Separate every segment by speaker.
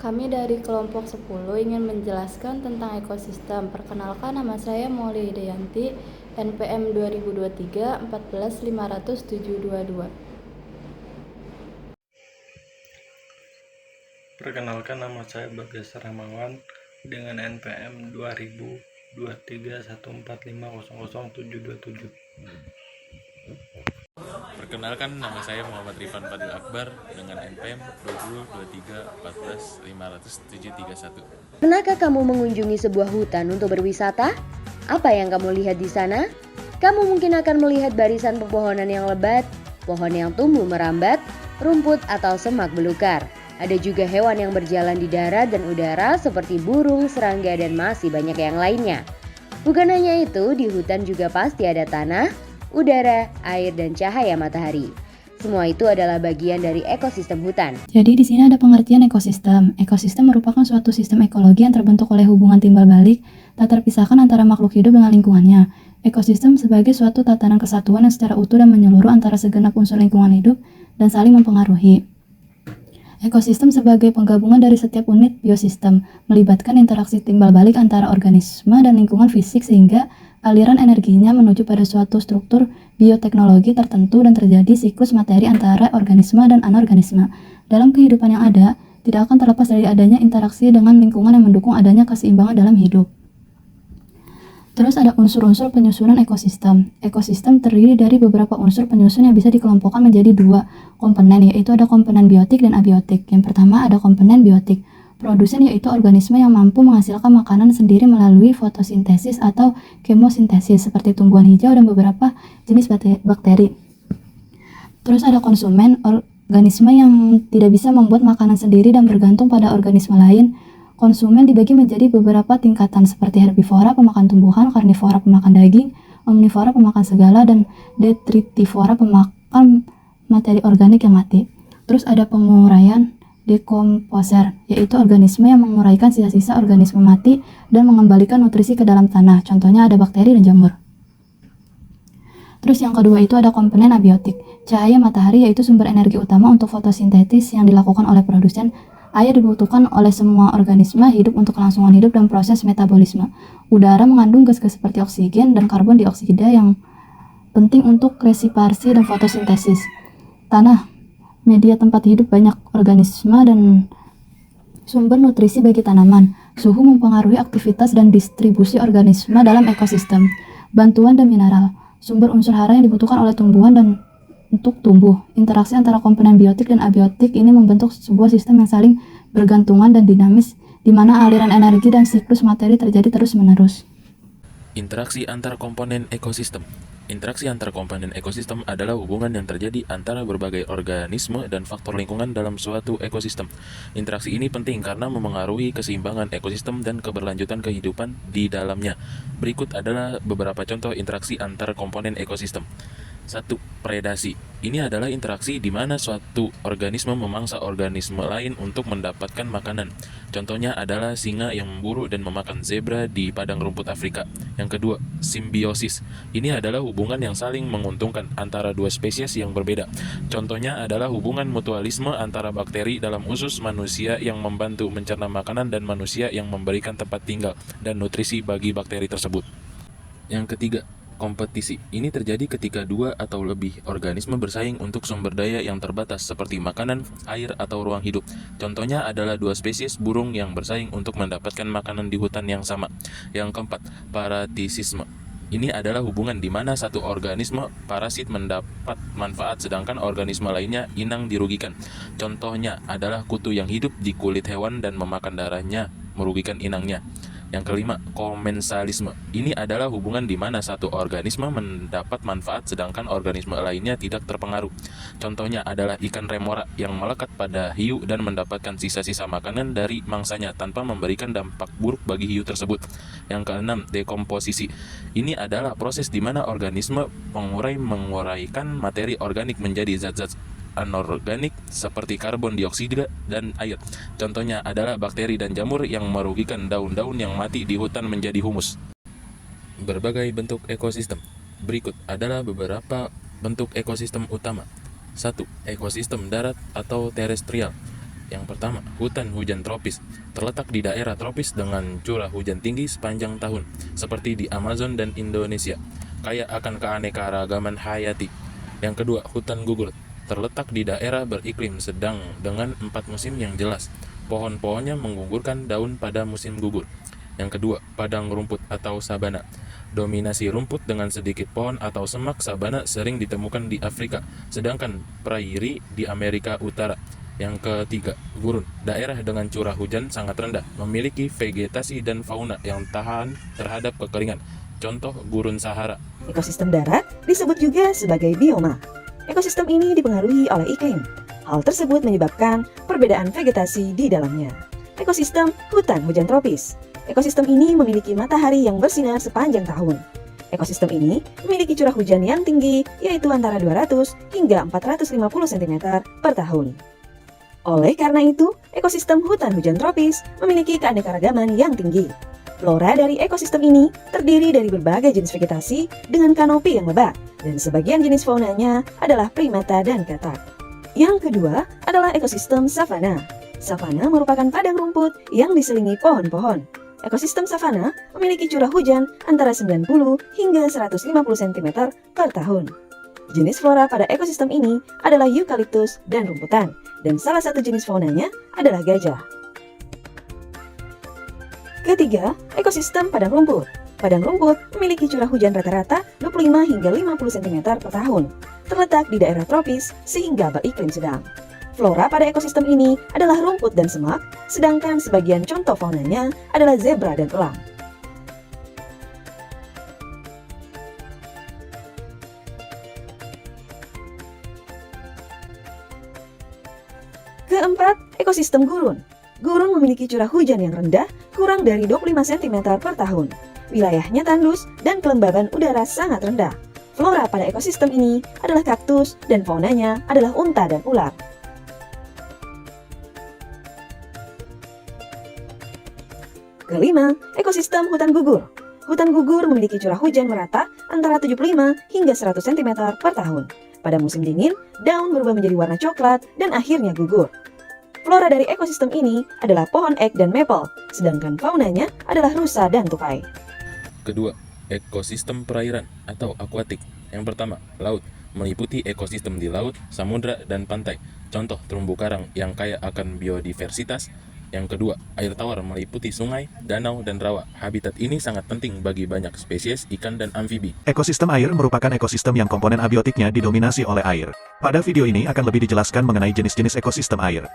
Speaker 1: Kami dari kelompok 10 ingin menjelaskan tentang ekosistem. Perkenalkan, nama saya Maulia Hidayanti, NPM 2023 14500
Speaker 2: Perkenalkan, nama saya Bagas Ramawan dengan NPM 2023 145000727.
Speaker 3: Perkenalkan, nama saya Muhammad Rifan Fadil Akbar dengan NPM 2023 14500 731.
Speaker 4: Pernahkah kamu mengunjungi sebuah hutan untuk berwisata? Apa yang kamu lihat di sana? Kamu mungkin akan melihat barisan pepohonan yang lebat, pohon yang tumbuh merambat, rumput atau semak belukar. Ada juga hewan yang berjalan di darat dan udara seperti burung, serangga, dan masih banyak yang lainnya. Bukan hanya itu, di hutan juga pasti ada tanah, udara, air, dan cahaya matahari. Semua itu adalah bagian dari ekosistem hutan.
Speaker 5: Jadi di sini ada pengertian ekosistem. Ekosistem merupakan suatu sistem ekologi yang terbentuk oleh hubungan timbal balik tak terpisahkan antara makhluk hidup dengan lingkungannya. Ekosistem sebagai suatu tatanan kesatuan yang secara utuh dan menyeluruh antara segenap unsur lingkungan hidup dan saling mempengaruhi. Ekosistem sebagai penggabungan dari setiap unit biosistem, melibatkan interaksi timbal balik antara organisme dan lingkungan fisik sehingga aliran energinya menuju pada suatu struktur bioteknologi tertentu dan terjadi siklus materi antara organisme dan anorganisme. Dalam kehidupan yang ada, tidak akan terlepas dari adanya interaksi dengan lingkungan yang mendukung adanya keseimbangan dalam hidup. Terus ada unsur-unsur penyusunan ekosistem. Ekosistem terdiri dari beberapa unsur penyusun yang bisa dikelompokkan menjadi dua komponen, yaitu ada komponen biotik dan abiotik. Yang pertama ada komponen biotik. Produsen yaitu organisme yang mampu menghasilkan makanan sendiri melalui fotosintesis atau kemosintesis seperti tumbuhan hijau dan beberapa jenis bakteri. Terus ada konsumen, organisme yang tidak bisa membuat makanan sendiri dan bergantung pada organisme lain. Konsumen dibagi menjadi beberapa tingkatan seperti herbivora pemakan tumbuhan, karnivora pemakan daging, omnivora pemakan segala, dan detritivora pemakan materi organik yang mati. Terus ada penguraian, dekomposer, yaitu organisme yang menguraikan sisa-sisa organisme mati dan mengembalikan nutrisi ke dalam tanah. Contohnya ada bakteri dan jamur. Terus yang kedua itu ada komponen abiotik. Cahaya matahari yaitu sumber energi utama untuk fotosintesis yang dilakukan oleh produsen. Air dibutuhkan oleh semua organisme hidup untuk kelangsungan hidup dan proses metabolisme. Udara mengandung gas-gas seperti oksigen dan karbon dioksida yang penting untuk respirasi dan fotosintesis. Tanah, media tempat hidup banyak organisme dan sumber nutrisi bagi tanaman. Suhu mempengaruhi aktivitas dan distribusi organisme dalam ekosistem. Bantuan dan mineral, sumber unsur hara yang dibutuhkan oleh tumbuhan dan untuk tumbuh. Interaksi antara komponen biotik dan abiotik ini membentuk sebuah sistem yang saling bergantungan dan dinamis, di mana aliran energi dan siklus materi terjadi terus-menerus.
Speaker 3: Interaksi antar komponen ekosistem. Interaksi antar komponen ekosistem adalah hubungan yang terjadi antara berbagai organisme dan faktor lingkungan dalam suatu ekosistem. Interaksi ini penting karena memengaruhi keseimbangan ekosistem dan keberlanjutan kehidupan di dalamnya. Berikut adalah beberapa contoh interaksi antar komponen ekosistem. 1. Predasi. Ini adalah interaksi di mana suatu organisme memangsa organisme lain untuk mendapatkan makanan. Contohnya adalah singa yang memburu dan memakan zebra di padang rumput Afrika. Yang kedua, simbiosis. Ini adalah hubungan yang saling menguntungkan antara dua spesies yang berbeda. Contohnya adalah hubungan mutualisme antara bakteri dalam usus manusia yang membantu mencerna makanan dan manusia yang memberikan tempat tinggal dan nutrisi bagi bakteri tersebut. Yang ketiga, kompetisi. Ini terjadi ketika dua atau lebih organisme bersaing untuk sumber daya yang terbatas seperti makanan, air, atau ruang hidup. Contohnya adalah dua spesies burung yang bersaing untuk mendapatkan makanan di hutan yang sama. Yang keempat, parasitisme. Ini adalah hubungan di mana satu organisme parasit mendapat manfaat sedangkan organisme lainnya inang dirugikan. Contohnya adalah kutu yang hidup di kulit hewan dan memakan darahnya merugikan inangnya. Yang kelima, komensalisme. Ini adalah hubungan di mana satu organisme mendapat manfaat sedangkan organisme lainnya tidak terpengaruh. Contohnya adalah ikan remora yang melekat pada hiu dan mendapatkan sisa-sisa makanan dari mangsanya tanpa memberikan dampak buruk bagi hiu tersebut. Yang keenam, dekomposisi. Ini adalah proses di mana organisme menguraikan materi organik menjadi zat-zat anorganik seperti karbon dioksida dan air. Contohnya adalah bakteri dan jamur yang merugikan daun-daun yang mati di hutan menjadi humus. Berbagai bentuk ekosistem. Berikut adalah beberapa bentuk ekosistem utama. 1. Ekosistem darat atau terestrial. Yang pertama, hutan hujan tropis, terletak di daerah tropis dengan curah hujan tinggi sepanjang tahun, seperti di Amazon dan Indonesia, kaya akan keanekaragaman hayati. Yang kedua, hutan gugur, terletak di daerah beriklim sedang dengan 4 musim yang jelas. Pohon-pohonnya menggugurkan daun pada musim gugur. Yang kedua, padang rumput atau sabana. Dominasi rumput dengan sedikit pohon atau semak sabana sering ditemukan di Afrika, sedangkan prairie di Amerika Utara. Yang ketiga, gurun. Daerah dengan curah hujan sangat rendah, memiliki vegetasi dan fauna yang tahan terhadap kekeringan. Contoh gurun Sahara.
Speaker 6: Ekosistem darat disebut juga sebagai bioma. Ekosistem ini dipengaruhi oleh iklim. Hal tersebut menyebabkan perbedaan vegetasi di dalamnya. Ekosistem hutan hujan tropis. Ekosistem ini memiliki matahari yang bersinar sepanjang tahun. Ekosistem ini memiliki curah hujan yang tinggi, yaitu antara 200 hingga 450 cm per tahun. Oleh karena itu, ekosistem hutan hujan tropis memiliki keanekaragaman yang tinggi. Flora dari ekosistem ini terdiri dari berbagai jenis vegetasi dengan kanopi yang lebat, dan sebagian jenis faunanya adalah primata dan katak. Yang kedua adalah ekosistem savana. Savana merupakan padang rumput yang diselingi pohon-pohon. Ekosistem savana memiliki curah hujan antara 90 hingga 150 cm per tahun. Jenis flora pada ekosistem ini adalah eukaliptus dan rumputan, dan salah satu jenis faunanya adalah gajah. Ketiga, ekosistem padang rumput. Padang rumput memiliki curah hujan rata-rata 25 hingga 50 cm per tahun, terletak di daerah tropis sehingga beriklim sedang. Flora pada ekosistem ini adalah rumput dan semak, sedangkan sebagian contoh faunanya adalah zebra dan elang. Keempat, ekosistem gurun. Gurun memiliki curah hujan yang rendah, kurang dari 25 cm per tahun. Wilayahnya tandus dan kelembaban udara sangat rendah. Flora pada ekosistem ini adalah kaktus dan faunanya adalah unta dan ular. Kelima, ekosistem hutan gugur. Hutan gugur memiliki curah hujan merata antara 75 hingga 100 cm per tahun. Pada musim dingin, daun berubah menjadi warna coklat dan akhirnya gugur. Flora dari ekosistem ini adalah pohon ek dan maple, sedangkan faunanya adalah rusa dan tupai.
Speaker 3: Kedua, ekosistem perairan atau akuatik. Yang pertama, laut, meliputi ekosistem di laut, samudra, dan pantai. Contoh terumbu karang yang kaya akan biodiversitas. Yang kedua, air tawar meliputi sungai, danau, dan rawa. Habitat ini sangat penting bagi banyak spesies ikan dan amfibi.
Speaker 7: Ekosistem air merupakan ekosistem yang komponen abiotiknya didominasi oleh air. Pada video ini akan lebih dijelaskan mengenai jenis-jenis ekosistem air.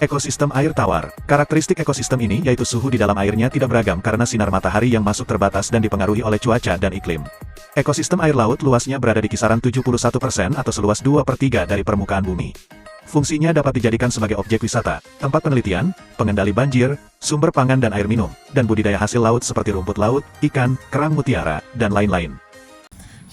Speaker 7: Ekosistem air tawar. Karakteristik ekosistem ini yaitu suhu di dalam airnya tidak beragam karena sinar matahari yang masuk terbatas dan dipengaruhi oleh cuaca dan iklim. Ekosistem air laut luasnya berada di kisaran 71% atau seluas 2/3 dari permukaan bumi. Fungsinya dapat dijadikan sebagai objek wisata, tempat penelitian, pengendali banjir, sumber pangan dan air minum, dan budidaya hasil laut seperti rumput laut, ikan, kerang mutiara, dan lain-lain.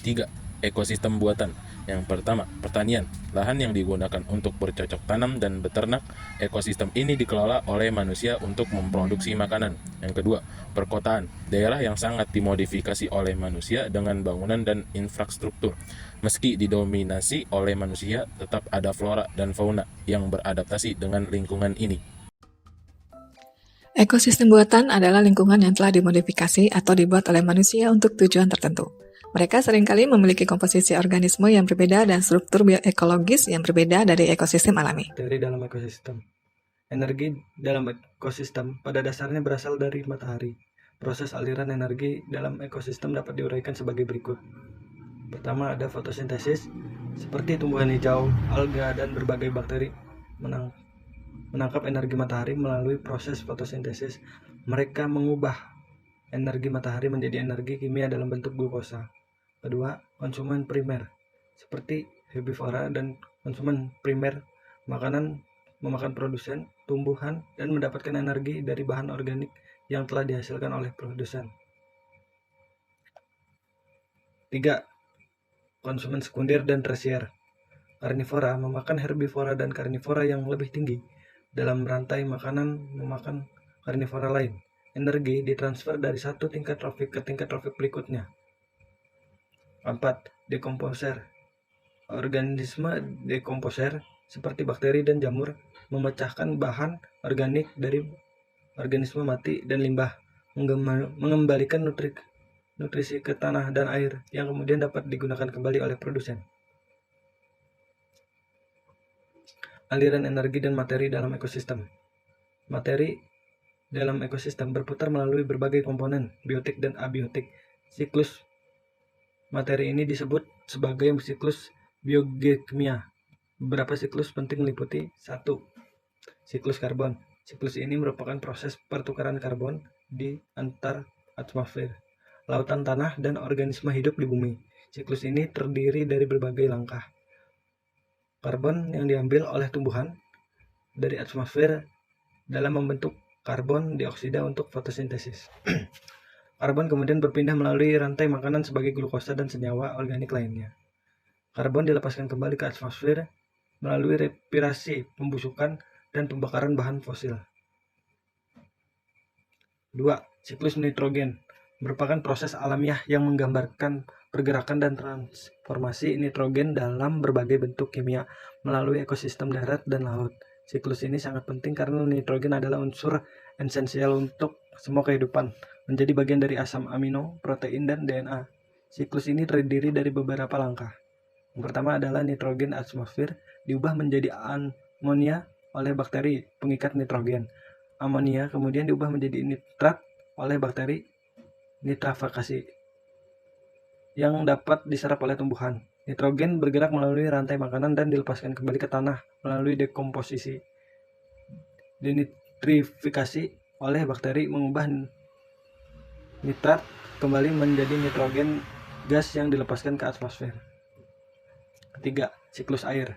Speaker 3: 3. Ekosistem buatan. Yang pertama, pertanian. Lahan yang digunakan untuk bercocok tanam dan beternak. Ekosistem ini dikelola oleh manusia untuk memproduksi makanan. Yang kedua, perkotaan. Daerah yang sangat dimodifikasi oleh manusia dengan bangunan dan infrastruktur. Meski didominasi oleh manusia, tetap ada flora dan fauna yang beradaptasi dengan lingkungan ini.
Speaker 8: Ekosistem buatan adalah lingkungan yang telah dimodifikasi atau dibuat oleh manusia untuk tujuan tertentu. Mereka seringkali memiliki komposisi organisme yang berbeda dan struktur bioekologis yang berbeda dari ekosistem alami.
Speaker 2: Dari dalam ekosistem. Energi dalam ekosistem pada dasarnya berasal dari matahari. Proses aliran energi dalam ekosistem dapat diuraikan sebagai berikut. Pertama, ada fotosintesis, seperti tumbuhan hijau, alga, dan berbagai bakteri menangkap energi matahari melalui proses fotosintesis. Mereka mengubah energi matahari menjadi energi kimia dalam bentuk glukosa. Kedua, konsumen primer, seperti herbivora dan konsumen primer, memakan produsen, tumbuhan, dan mendapatkan energi dari bahan organik yang telah dihasilkan oleh produsen. 3. Konsumen sekunder dan tersier. Karnivora memakan herbivora dan karnivora yang lebih tinggi. Dalam rantai makanan memakan karnivora lain. Energi ditransfer dari satu tingkat trofik ke tingkat trofik berikutnya. 4. Dekomposer. Organisme dekomposer seperti bakteri dan jamur, memecahkan bahan organik dari organisme mati dan limbah, mengembalikan nutrisi ke tanah dan air yang kemudian dapat digunakan kembali oleh produsen. Aliran energi dan materi dalam ekosistem. Materi dalam ekosistem berputar melalui berbagai komponen, biotik dan abiotik. Siklus materi ini disebut sebagai siklus biogeokimia. Beberapa siklus penting meliputi 1. Siklus karbon. Siklus ini merupakan proses pertukaran karbon di antar atmosfer, lautan, tanah, dan organisme hidup di bumi. Siklus ini terdiri dari berbagai langkah. Karbon yang diambil oleh tumbuhan dari atmosfer dalam membentuk karbon dioksida untuk fotosintesis. Karbon kemudian berpindah melalui rantai makanan sebagai glukosa dan senyawa organik lainnya. Karbon dilepaskan kembali ke atmosfer melalui respirasi, pembusukan, dan pembakaran bahan fosil. 2. Siklus nitrogen merupakan proses alamiah yang menggambarkan pergerakan dan transformasi nitrogen dalam berbagai bentuk kimia melalui ekosistem darat dan laut. Siklus ini sangat penting karena nitrogen adalah unsur esensial untuk semua kehidupan, menjadi bagian dari asam amino, protein, dan DNA. Siklus ini terdiri dari beberapa langkah. Yang pertama adalah nitrogen atmosfer diubah menjadi amonia oleh bakteri pengikat nitrogen. Amonia kemudian diubah menjadi nitrat oleh bakteri nitrifikasi yang dapat diserap oleh tumbuhan. Nitrogen bergerak melalui rantai makanan dan dilepaskan kembali ke tanah melalui dekomposisi. Denitrifikasi oleh bakteri mengubah nitrat kembali menjadi nitrogen gas yang dilepaskan ke atmosfer. 3. Siklus air,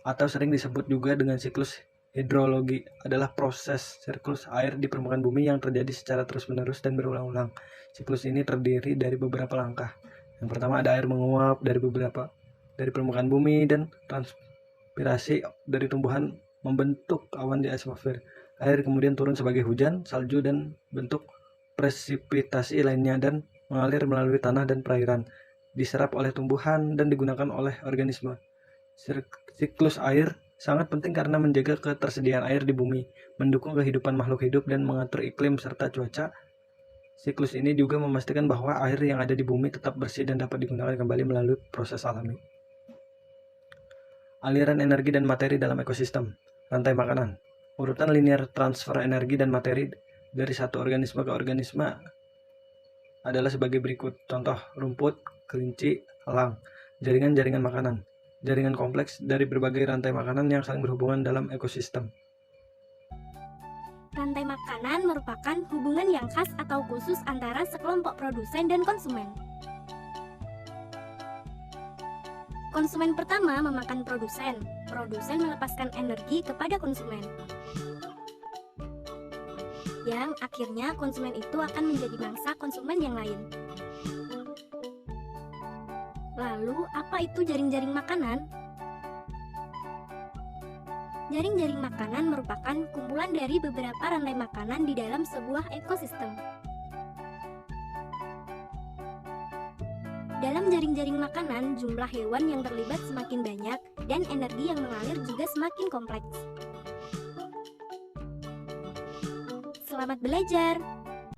Speaker 2: atau sering disebut juga dengan siklus hidrologi, adalah proses siklus air di permukaan bumi yang terjadi secara terus-menerus dan berulang-ulang. Siklus ini terdiri dari beberapa langkah. Yang pertama ada air menguap dari permukaan bumi dan transpirasi dari tumbuhan membentuk awan di atmosfer. Air kemudian turun sebagai hujan, salju, dan bentuk presipitasi lainnya dan mengalir melalui tanah dan perairan, diserap oleh tumbuhan dan digunakan oleh organisme. Siklus air sangat penting karena menjaga ketersediaan air di bumi, mendukung kehidupan makhluk hidup, dan mengatur iklim serta cuaca. Siklus ini juga memastikan bahwa air yang ada di bumi tetap bersih dan dapat digunakan kembali melalui proses alami. Aliran energi dan materi dalam ekosistem. Rantai makanan. Urutan linear transfer energi dan materi dari satu organisme ke organisme adalah sebagai berikut. Contoh, rumput, kelinci, elang. Jaringan-jaringan makanan. Jaringan kompleks dari berbagai rantai makanan yang saling berhubungan dalam ekosistem.
Speaker 9: Rantai makanan merupakan hubungan yang khas atau khusus antara sekelompok produsen dan konsumen. Konsumen pertama memakan produsen. Produsen melepaskan energi kepada konsumen. Yang akhirnya konsumen itu akan menjadi mangsa konsumen yang lain. Lalu, apa itu jaring-jaring makanan? Jaring-jaring makanan merupakan kumpulan dari beberapa rantai makanan di dalam sebuah ekosistem. Dalam jaring-jaring makanan, jumlah hewan yang terlibat semakin banyak dan energi yang mengalir juga semakin kompleks. Selamat belajar!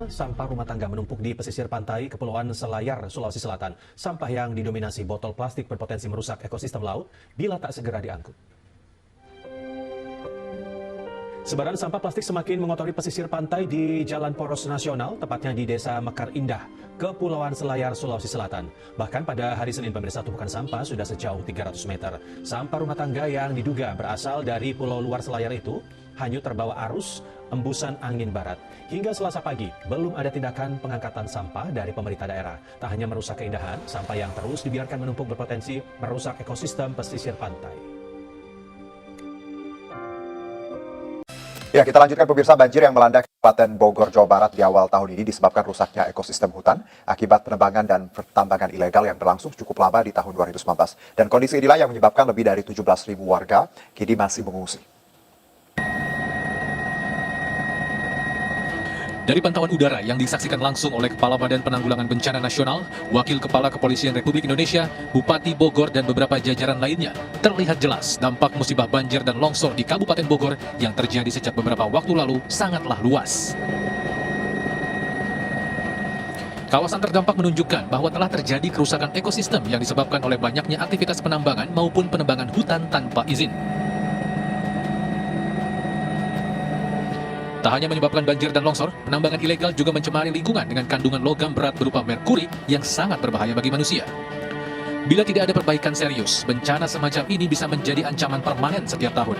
Speaker 10: Sampah rumah tangga menumpuk di pesisir pantai Kepulauan Selayar, Sulawesi Selatan. Sampah yang didominasi botol plastik berpotensi merusak ekosistem laut bila tak segera diangkut. Sebaran sampah plastik semakin mengotori pesisir pantai di Jalan Poros Nasional, tepatnya di Desa Mekar Indah, Kepulauan Selayar, Sulawesi Selatan. Bahkan pada hari Senin, pemirsa, tumpukan sampah sudah sejauh 300 meter. Sampah rumah tangga yang diduga berasal dari pulau luar Selayar itu hanyut terbawa arus embusan angin barat. Hingga Selasa pagi, belum ada tindakan pengangkatan sampah dari pemerintah daerah. Tak hanya merusak keindahan, sampah yang terus dibiarkan menumpuk berpotensi merusak ekosistem pesisir pantai.
Speaker 11: Ya, kita lanjutkan pemirsa. Banjir yang melanda Kabupaten Bogor, Jawa Barat di awal tahun ini disebabkan rusaknya ekosistem hutan akibat penebangan dan pertambangan ilegal yang berlangsung cukup lama di tahun 2019. Dan kondisi inilah yang menyebabkan lebih dari 17.000 warga kini masih mengungsi.
Speaker 12: Dari pantauan udara yang disaksikan langsung oleh Kepala Badan Penanggulangan Bencana Nasional, Wakil Kepala Kepolisian Republik Indonesia, Bupati Bogor dan beberapa jajaran lainnya, terlihat jelas dampak musibah banjir dan longsor di Kabupaten Bogor yang terjadi sejak beberapa waktu lalu sangatlah luas. Kawasan terdampak menunjukkan bahwa telah terjadi kerusakan ekosistem yang disebabkan oleh banyaknya aktivitas penambangan maupun penebangan hutan tanpa izin. Tak hanya menyebabkan banjir dan longsor, penambangan ilegal juga mencemari lingkungan dengan kandungan logam berat berupa merkuri yang sangat berbahaya bagi manusia. Bila tidak ada perbaikan serius, bencana semacam ini bisa menjadi ancaman permanen setiap tahun.